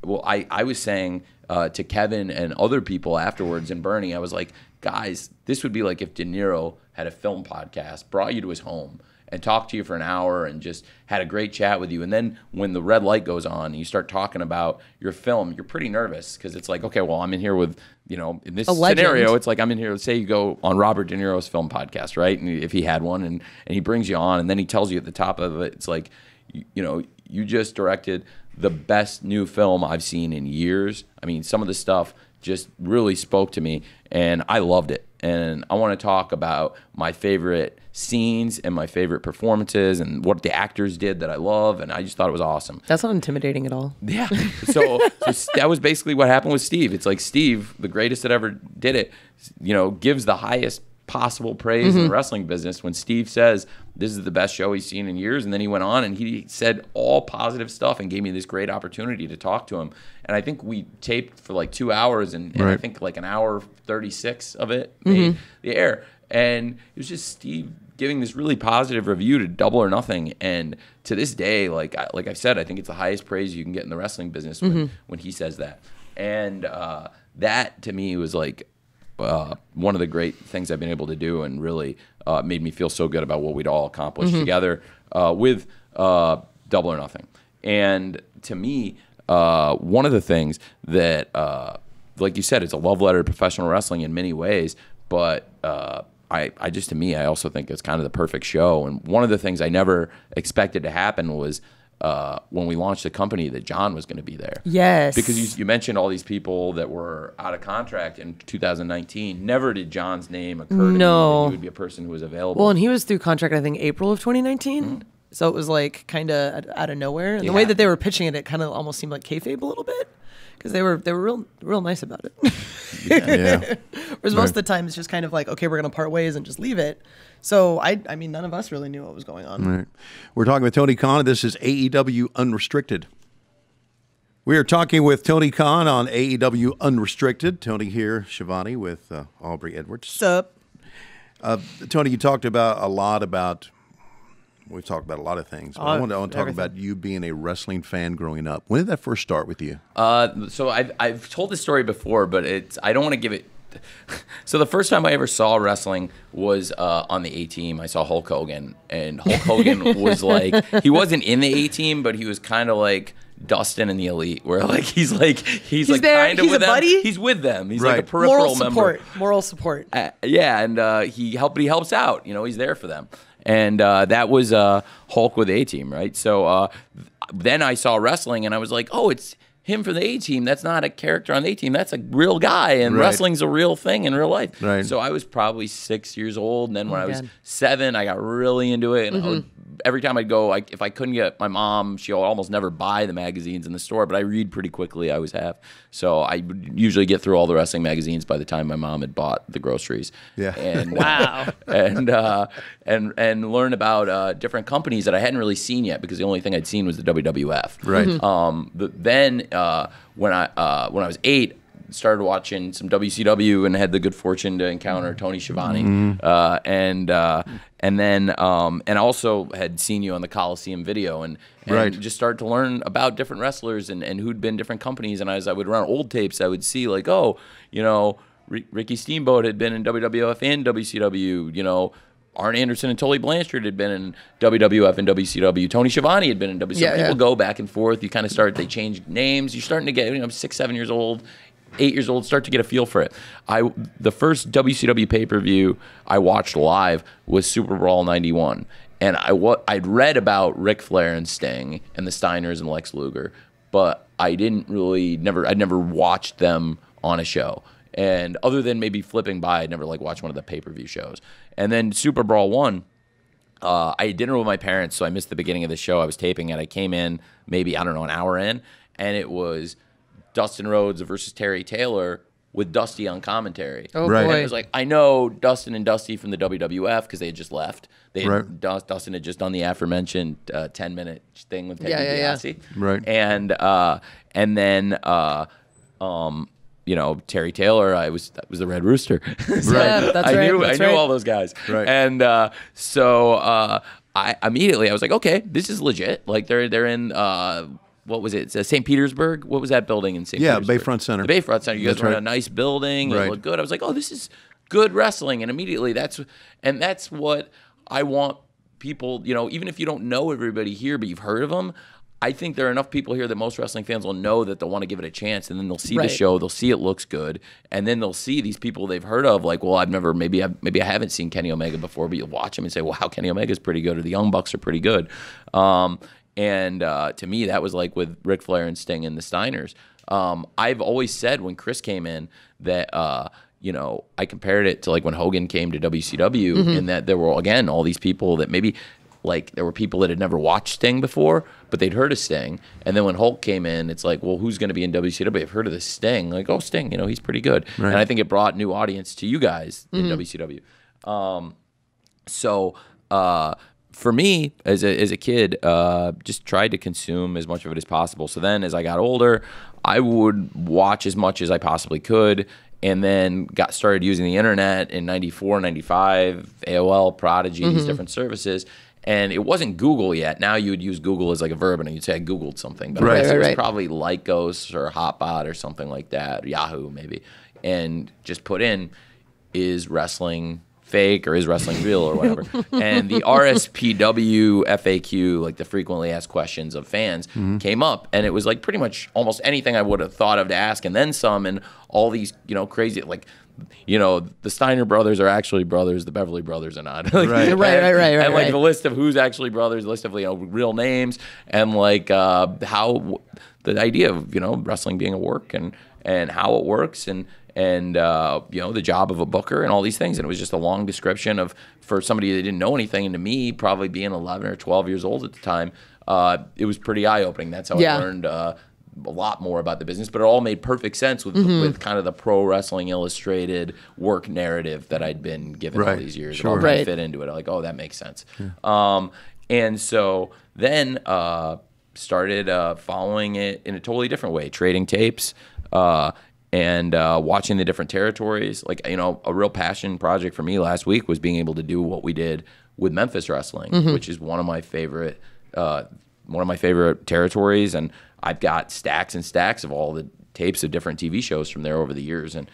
Well, I was saying to Kevin and other people afterwards, and Bernie, I was like, guys, this would be like if De Niro had a film podcast, brought you to his home and talked to you for an hour and just had a great chat with you. And then when the red light goes on and you start talking about your film, you're pretty nervous because it's like, okay, well, I'm in here with, you know, in this scenario, it's like I'm in here, let's say you go on Robert De Niro's film podcast, right? And if he had one, and he brings you on, and then he tells you at the top of it, it's like, you know, you just directed the best new film I've seen in years. I mean, some of the stuff just really spoke to me, and I loved it. And I want to talk about my favorite scenes and my favorite performances and what the actors did that I love, and I just thought it was awesome. That's not intimidating at all. Yeah. So that was basically what happened with Steve. It's like Steve, the greatest that ever did it, you know, gives the highest possible praise in the wrestling business when Steve says this is the best show he's seen in years, and then he went on and he said all positive stuff and gave me this great opportunity to talk to him. And I think we taped for like 2 hours, and I think like an hour 36 of it made the air. And it was just Steve giving this really positive review to Double or Nothing. And to this day, like I said, I think it's the highest praise you can get in the wrestling business when he says that. And that to me was like one of the great things I've been able to do, and really made me feel so good about what we'd all accomplished together with Double or Nothing. And to me, one of the things that, like you said, it's a love letter to professional wrestling in many ways, but I also think it's kind of the perfect show. And one of the things I never expected to happen was when we launched the company that Jon was going to be there. Yes. Because you mentioned all these people that were out of contract in 2019. Never did Jon's name occur to me that he would be a person who was available. Well, and he was through contract, I think, April of 2019. So it was like kind of out of nowhere. And the way that they were pitching it, it kind of almost seemed like kayfabe a little bit. Because they were real nice about it. Whereas most of the time it's just kind of like, okay, we're going to part ways and just leave it. So I mean, none of us really knew what was going on. Right. We're talking with Tony Khan. This is AEW Unrestricted. We are talking with Tony Khan on AEW Unrestricted. Tony here, Shivani with Aubrey Edwards. What's up? Tony, you talked about a lot about. We've talked about a lot of things. I want to talk about you being a wrestling fan growing up. When did that first start with you? So I've told this story before, but I don't want to give it. So the first time I ever saw wrestling was on the A-Team. I saw Hulk Hogan, and Hulk Hogan was like, he wasn't in the A-Team, but he was kind of like Dustin in the Elite, where like he's like there, kind of he's with a them. buddy? He's with them. He's like a peripheral member. Moral support. Yeah, and he helps out. You know, he's there for them. And that was Hulk with A-Team, right? So then I saw wrestling, and I was like, oh, it's him for the A-Team. That's not a character on the A-Team. That's a real guy, and wrestling's a real thing in real life. Right. So I was probably 6 years old, and then when I was 7, I got really into it. And every time I'd go, if I couldn't get my mom, she'll almost never buy the magazines in the store, but I read pretty quickly. I always have. So I would usually get through all the wrestling magazines by the time my mom had bought the groceries. Yeah. And, Wow. and learn about different companies that I hadn't really seen yet, because the only thing I'd seen was the WWF. Right. Then when I was 8, started watching some WCW and had the good fortune to encounter Tony Schiavone, and then and also had seen you on the Coliseum video, and just started to learn about different wrestlers and who'd been different companies. And as I would run old tapes, I would see like, oh, you know, Ricky Steamboat had been in WWF and WCW, you know. Arn Anderson and Tully Blanchard had been in WWF and WCW. Tony Schiavone had been in WCW. People go back and forth. You kind of start, they change names. You're starting to get, you know, 6, 7 years old, 8 years old, start to get a feel for it. The first WCW pay-per-view I watched live was Super Brawl 91. And I'd read about Ric Flair and Sting and the Steiners and Lex Luger, but I'd never watched them on a show. And other than maybe flipping by, I'd never like watched one of the pay-per-view shows. And then Super Brawl 1, I had dinner with my parents, so I missed the beginning of the show. I was taping it. I came in maybe, I don't know, an hour in, and it was Dustin Rhodes versus Terry Taylor with Dusty on commentary. Oh, Right. boy. And it was like, I know Dustin and Dusty from the WWF because they had just left. Dustin had just done the aforementioned 10-minute thing with Ted DiBiase. Right. And then you know, Terry Taylor, that was the Red Rooster. So That's right. I knew all those guys. Right. And so I immediately was like, okay, this is legit. Like they're in what was it? St. Petersburg? What was that building in St. Petersburg? Bayfront Center. The Bayfront Center. You guys That's were in right. a nice building. Right. It looked good. I was like, oh, this is good wrestling. And immediately that's what I want people, you know, even if you don't know everybody here, but you've heard of them, I think there are enough people here that most wrestling fans will know that they'll want to give it a chance, and then they'll see the show, they'll see it looks good, and then they'll see these people they've heard of, like, well, maybe I haven't seen Kenny Omega before, but you'll watch him and say, wow, Kenny Omega's pretty good, or the Young Bucks are pretty good. And to me, that was like with Ric Flair and Sting and the Steiners. I've always said when Chris came in that, you know, I compared it to like when Hogan came to WCW, in that there were, again, all these people that maybe, like, there were people that had never watched Sting before, but they'd heard of Sting. And then when Hulk came in, it's like, well, who's going to be in WCW? I've heard of this Sting. Like, oh, Sting, you know, he's pretty good. Right. And I think it brought new audience to you guys in WCW. So for me, as a kid, just tried to consume as much of it as possible. So then as I got older, I would watch as much as I possibly could, and then started using the internet in 94, 95, AOL, Prodigy, these different services. And it wasn't Google yet. Now you would use Google as like a verb, and you'd say I Googled something. But it was probably Lycos or Hotbot or something like that, Yahoo maybe. And just put in, is wrestling fake or is wrestling real or whatever. And the RSPW FAQ, like the frequently asked questions of fans, came up, and it was like pretty much almost anything I would have thought of to ask, and then some, and all these, you know, crazy, like, you know, the Steiner brothers are actually brothers, the Beverly brothers are not. Like, right. And like the list of who's actually brothers, the list of, you know, real names, and like how the idea of, you know, wrestling being a work, and how it works, and you know, the job of a booker and all these things. And it was just a long description of, for somebody that didn't know anything, and to me, probably being 11 or 12 years old at the time, it was pretty eye-opening. That's how I learned a lot more about the business, but it all made perfect sense with kind of the Pro Wrestling Illustrated work narrative that I'd been given all these years. Sure. It all kind of fit into it. I'm like, oh, that makes sense. And so then started following it in a totally different way, trading tapes, and watching the different territories. Like, you know, a real passion project for me last week was being able to do what we did with Memphis wrestling, which is one of my favorite territories. And I've got stacks and stacks of all the tapes of different TV shows from there over the years. And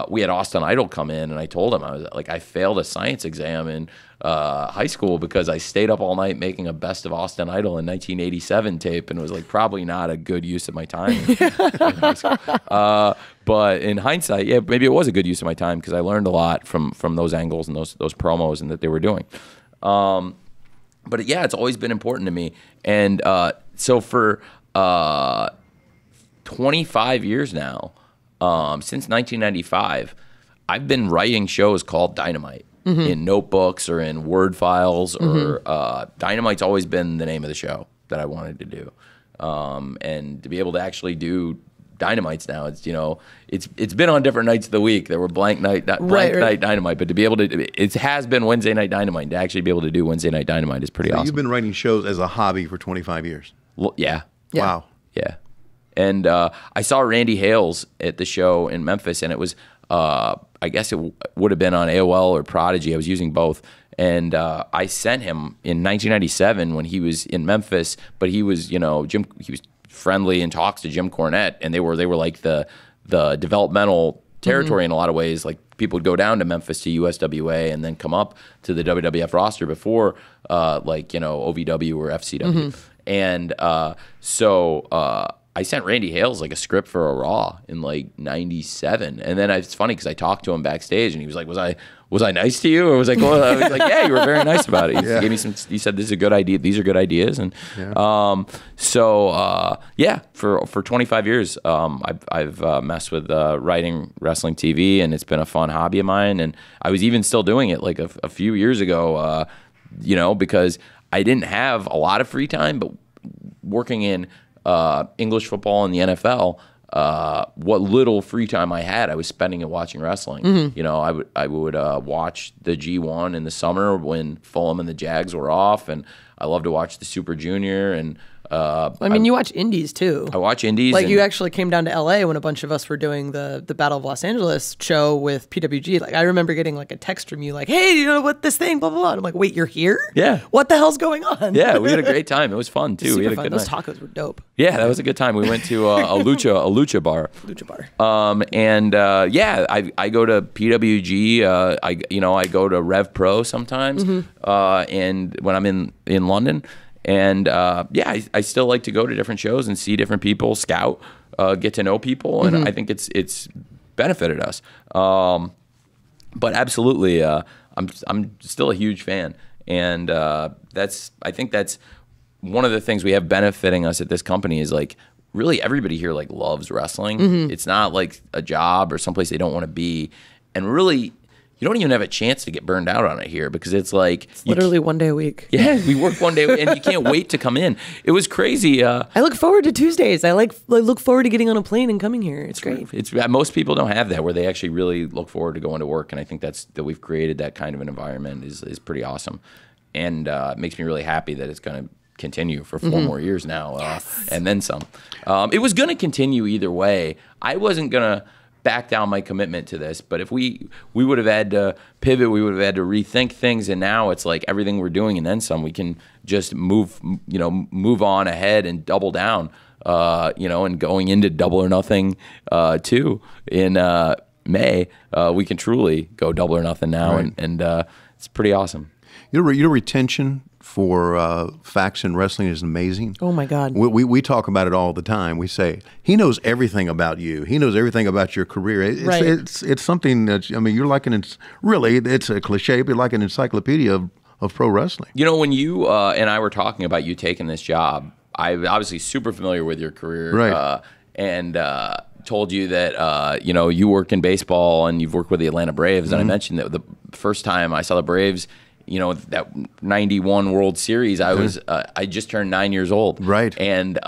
we had Austin Idol come in, and I told him, I was like, I failed a science exam in high school because I stayed up all night making a Best of Austin Idol in 1987 tape, and it was like probably not a good use of my time in high school. But in hindsight, yeah, maybe it was a good use of my time, because I learned a lot from those angles and those promos and that they were doing. But yeah, it's always been important to me. And so for 25 years now, since 1995, I've been writing shows called Dynamite in notebooks or in Word files, or Dynamite's always been the name of the show that I wanted to do. And to be able to actually do Dynamites now, it's, you know, it's been on different nights of the week. There were blank night Dynamite, but to be able to, it has been Wednesday Night Dynamite. To actually be able to do Wednesday Night Dynamite is pretty awesome. You've been writing shows as a hobby for 25 years. Well, yeah. Wow. Yeah. And I saw Randy Hales at the show in Memphis, and it was, I guess it would have been on AOL or Prodigy. I was using both. And I sent him in 1997 when he was in Memphis, but he was, you know, he was friendly and talks to Jim Cornette, and they were like the developmental territory in a lot of ways. Like, people would go down to Memphis to USWA and then come up to the WWF roster before, like, you know, OVW or FCW. And so I sent Randy Hales like a script for a Raw in like 97, and then it's funny because I talked to him backstage, and he was like, "Was I nice to you?" Or was I going? I was like, "Yeah, you were very nice about it." He gave me some. He said, "This is a good idea. These are good ideas." And yeah, for 25 years, I've messed with writing wrestling TV, and it's been a fun hobby of mine. And I was even still doing it like a few years ago, you know, because I didn't have a lot of free time, but working in English football and the NFL, what little free time I had, I was spending it watching wrestling. You know, I would watch the G1 in the summer when Fulham and the Jags were off, and I love to watch the Super Junior. And I mean, you watch indies too. I watch indies. Like, you actually came down to LA when a bunch of us were doing the Battle of Los Angeles show with PWG. Like, I remember getting like a text from you like, "Hey, you know what this thing, blah, blah, blah." And I'm like, "Wait, you're here? Yeah. What the hell's going on?" Yeah, we had a great time. It was fun too. We had a good Those night. tacos were dope. Yeah, that was a good time. We went to a lucha bar. Yeah, I go to PWG. I go to Rev Pro sometimes. And when I'm in London. And yeah, I still like to go to different shows and see different people, scout, get to know people, and I think it's benefited us. But absolutely, I'm still a huge fan, and I think that's one of the things we have benefiting us at this company is, like, really everybody here like loves wrestling. It's not like a job or someplace they don't want to be, and really, you don't even have a chance to get burned out on it here, because it's like literally one day a week. Yeah, we work one day, and you can't wait to come in. It was crazy. I look forward to Tuesdays. I look forward to getting on a plane and coming here. It's great. It's most people don't have that, where they actually really look forward to going to work, and I think that we've created that kind of an environment is pretty awesome, and it makes me really happy that it's going to continue for 4 more years now, and then some. It was going to continue either way. I wasn't going to back down my commitment to this, but if we would have had to pivot, we would have had to rethink things, and now it's like everything we're doing and then some, we can just move on ahead and double down, and going into Double or Nothing too in May, we can truly go double or nothing now, and it's pretty awesome. Your retention for facts in wrestling is amazing. Oh my God. We talk about it all the time. We say he knows everything about you. He knows everything about your career. It's something that, I mean, you're like it's a cliche, but like an encyclopedia of pro wrestling. You know, when you and I were talking about you taking this job, I'm obviously super familiar with your career, right? And told you that you know, you work in baseball and you've worked with the Atlanta Braves, and I mentioned that the first time I saw the Braves, you know, that 91 World Series, I just turned 9 years old. Right. And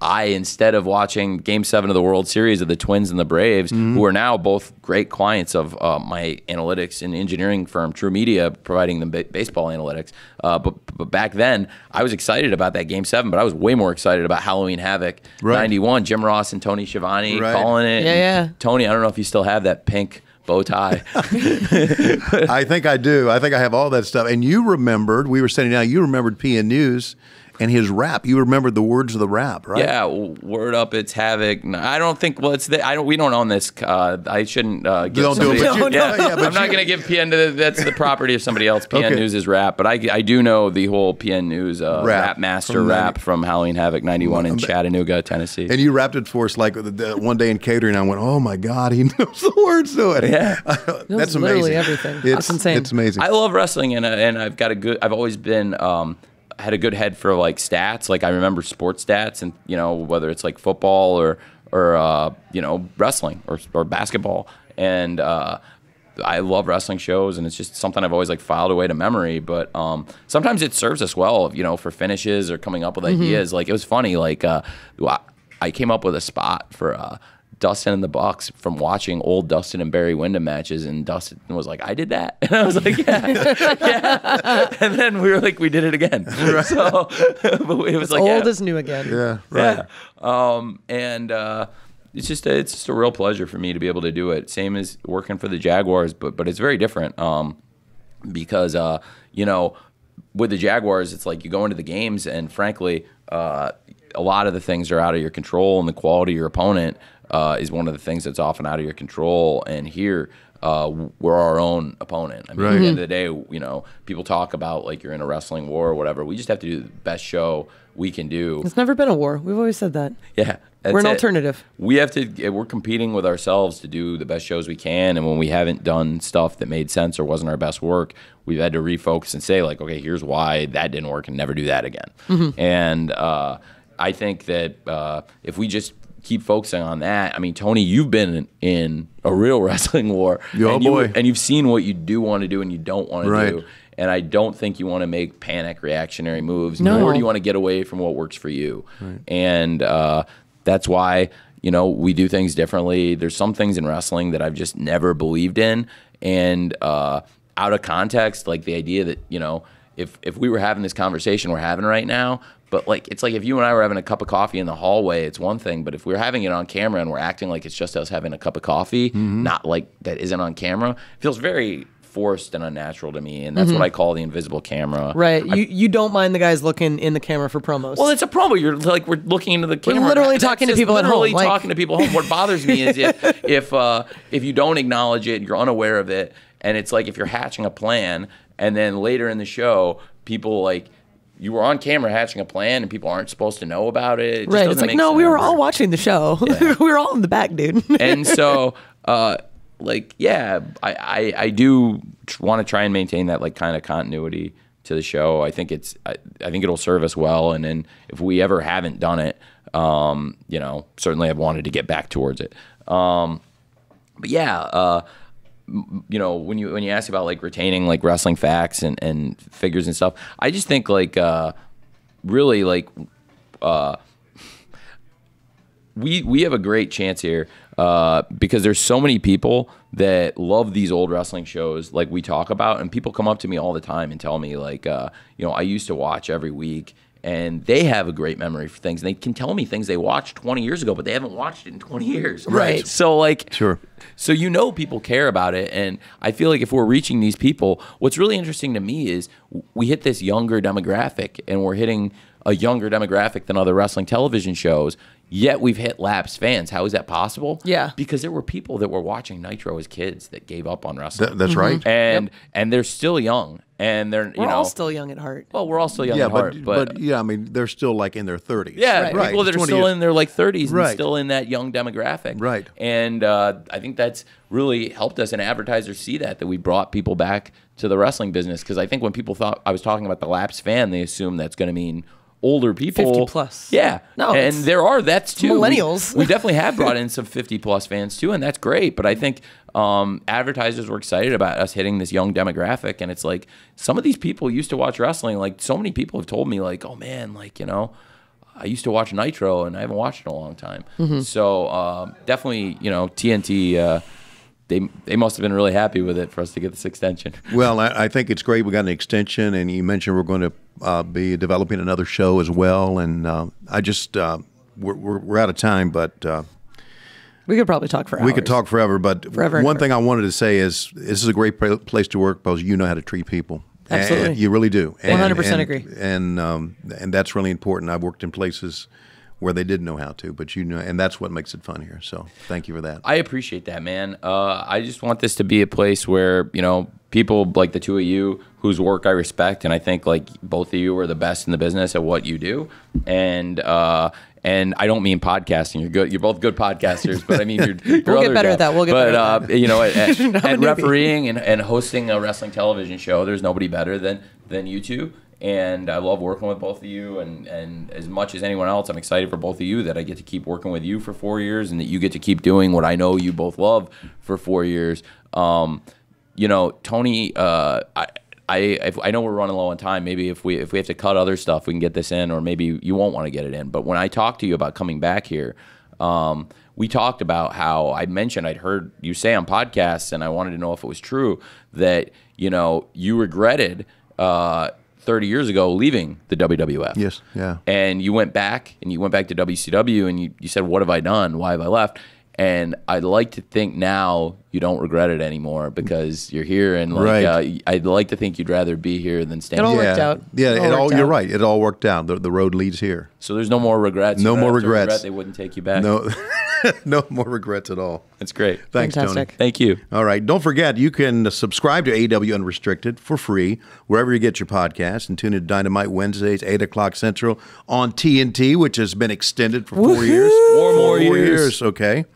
I, instead of watching Game 7 of the World Series of the Twins and the Braves, who are now both great clients of my analytics and engineering firm, True Media, providing them baseball analytics. But back then, I was excited about that Game 7, but I was way more excited about Halloween Havoc 91. Jim Ross and Tony Schiavone calling it. Yeah. Tony, I don't know if you still have that pink bow tie. I think I do. I think I have all that stuff. And you remembered, we were sitting down, you remembered PN News and his rap. You remembered the words of the rap, right? Yeah, word up, it's Havoc. I don't think. Well, it's we don't own this. I shouldn't give don't somebody. do it. But I'm not going to give PN. That's the property of somebody else. PN News is rap, but I do know the whole PN News rap master rap from Halloween Havoc 91 in Chattanooga, Tennessee. And you rapped it for us like one day in catering. I went, oh my God, he knows the words to it. Yeah, that's amazing. Literally everything. That's insane. It's amazing. I love wrestling, and I've got a good. I've always been. Had a good head for like stats. Like I remember sports stats, and you know, whether it's like football or you know, wrestling or basketball, and I love wrestling shows, and it's just something I've always like filed away to memory. But sometimes it serves us well, you know, for finishes or coming up with ideas. Like it was funny, like I came up with a spot for Dustin and the Bucks from watching old Dustin and Barry Windham matches, and Dustin was like, I did that. And I was like, yeah. And then we were like, we did it again. Right. So but it was like old is new again. Yeah, right. Yeah. It's just a real pleasure for me to be able to do it. Same as working for the Jaguars, but it's very different because you know, with the Jaguars, it's like you go into the games, and frankly, a lot of the things are out of your control, and the quality of your opponent is one of the things that's often out of your control. And here, we're our own opponent. I mean, at the end of the day, you know, people talk about like you're in a wrestling war or whatever. We just have to do the best show we can do. It's never been a war. We've always said that. Yeah. We're an alternative. We're competing with ourselves to do the best shows we can. And when we haven't done stuff that made sense or wasn't our best work, we've had to refocus and say like, okay, here's why that didn't work, and never do that again. And I think that if we just keep focusing on that. I mean, Tony, you've been in a real wrestling war. And you've seen what you do want to do and you don't want to do. And I don't think you want to make panic reactionary moves. No. Nor do you want to get away from what works for you. And that's why, you know, we do things differently. There's some things in wrestling that I've just never believed in. And out of context, like the idea that, you know, if we were having this conversation we're having right now, but like it's like if you and I were having a cup of coffee in the hallway, it's one thing. But if we're having it on camera and we're acting like it's just us having a cup of coffee, not like that isn't on camera, it feels very forced and unnatural to me. And that's what I call the invisible camera. Right. You don't mind the guys looking in the camera for promos. Well, it's a promo. You're like, we're looking into the camera. We're literally talking to people at home. Literally talking to people at home. What bothers me is if you don't acknowledge it, you're unaware of it. And it's like if you're hatching a plan and then later in the show, people like, you were on camera hatching a plan and people aren't supposed to know about it. It right. It's like, no, we were all watching the show. Yeah. We were all in the back, dude. And so, like, yeah, I do want to try and maintain that like kind of continuity to the show. I think I think it'll serve us well. And then if we ever haven't done it, you know, certainly I've wanted to get back towards it. But yeah, you know, when you ask about like retaining like wrestling facts and figures and stuff, I just think like really like we have a great chance here because there's so many people that love these old wrestling shows like we talk about, and people come up to me all the time and tell me like you know, I used to watch every week. And they have a great memory for things. And they can tell me things they watched 20 years ago, but they haven't watched it in 20 years. Right. So, like, sure. So, you know, people care about it. And I feel like if we're reaching these people, what's really interesting to me is we hit this younger demographic, and we're hitting a younger demographic than other wrestling television shows. Yet we've hit lapsed fans. How is that possible? Yeah. Because there were people that were watching Nitro as kids that gave up on wrestling. That's right. And they're still young. And they're, We're all still young at heart. Well, we're all still young at heart. But yeah, I mean, they're still like in their 30s. Yeah, Right. people that are still in their like 30s Right. and still in that young demographic. Right. And I think that's really helped us, and advertisers see that we brought people back to the wrestling business. Because I think when people thought I was talking about the lapsed fan, they assume that's going to mean older people. 50 plus. Yeah. No, and that's too. millennials. We definitely have brought in some 50 plus fans too, and that's great. But I think advertisers were excited about us hitting this young demographic, and it's like some of these people used to watch wrestling. Like so many people have told me, like, oh man, like, I used to watch Nitro and I haven't watched it in a long time. So definitely, TNT. They must have been really happy with it for us to get this extension. Well, I think it's great we got an extension, and you mentioned we're going to be developing another show as well. And I just we're out of time, but We could probably talk for hours. we could talk forever. But one thing I wanted to say is this is a great place to work because you know how to treat people. Absolutely. And you really do. 100% agree. And that's really important. I've worked in places where they didn't know how to, but and that's what makes it fun here. So thank you for that. I appreciate that, man. I just want this to be a place where, people like the two of you whose work I respect, and I think like both of you are the best in the business at what you do. And I don't mean podcasting. You're good. You're both good podcasters, but I mean you're We'll get better at that. We'll get better at that. At refereeing and hosting a wrestling television show, there's nobody better than you two. And I love working with both of you, and as much as anyone else, I'm excited for both of you that I get to keep working with you for 4 years, and that you get to keep doing what I know you both love for 4 years. Tony, I know we're running low on time. Maybe if we have to cut other stuff, we can get this in, or maybe you won't want to get it in. But when I talked to you about coming back here, we talked about how I mentioned I'd heard you say on podcasts, and I wanted to know if it was true that you regretted 30 years ago leaving the WWF. Yes, yeah. And you went back to WCW, and you said, what have I done? Why have I left? And I'd like to think now you don't regret it anymore because you're here, and I'd like to think you'd rather be here than stand. It all worked out. Yeah, you're right. It all worked out. The road leads here. So there's no more regrets. No more regrets. They wouldn't take you back. No, no more regrets at all. That's great. Thanks, Fantastic. Tony. Thank you. All right. Don't forget, you can subscribe to AEW Unrestricted for free wherever you get your podcasts, and tune in to Dynamite Wednesdays, 8 o'clock Central on TNT, which has been extended for 4 years. Four more years. Okay.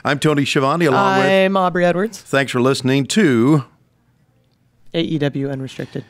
I'm Tony Schiavone along with... I'm Aubrey Edwards. Thanks for listening to... AEW Unrestricted.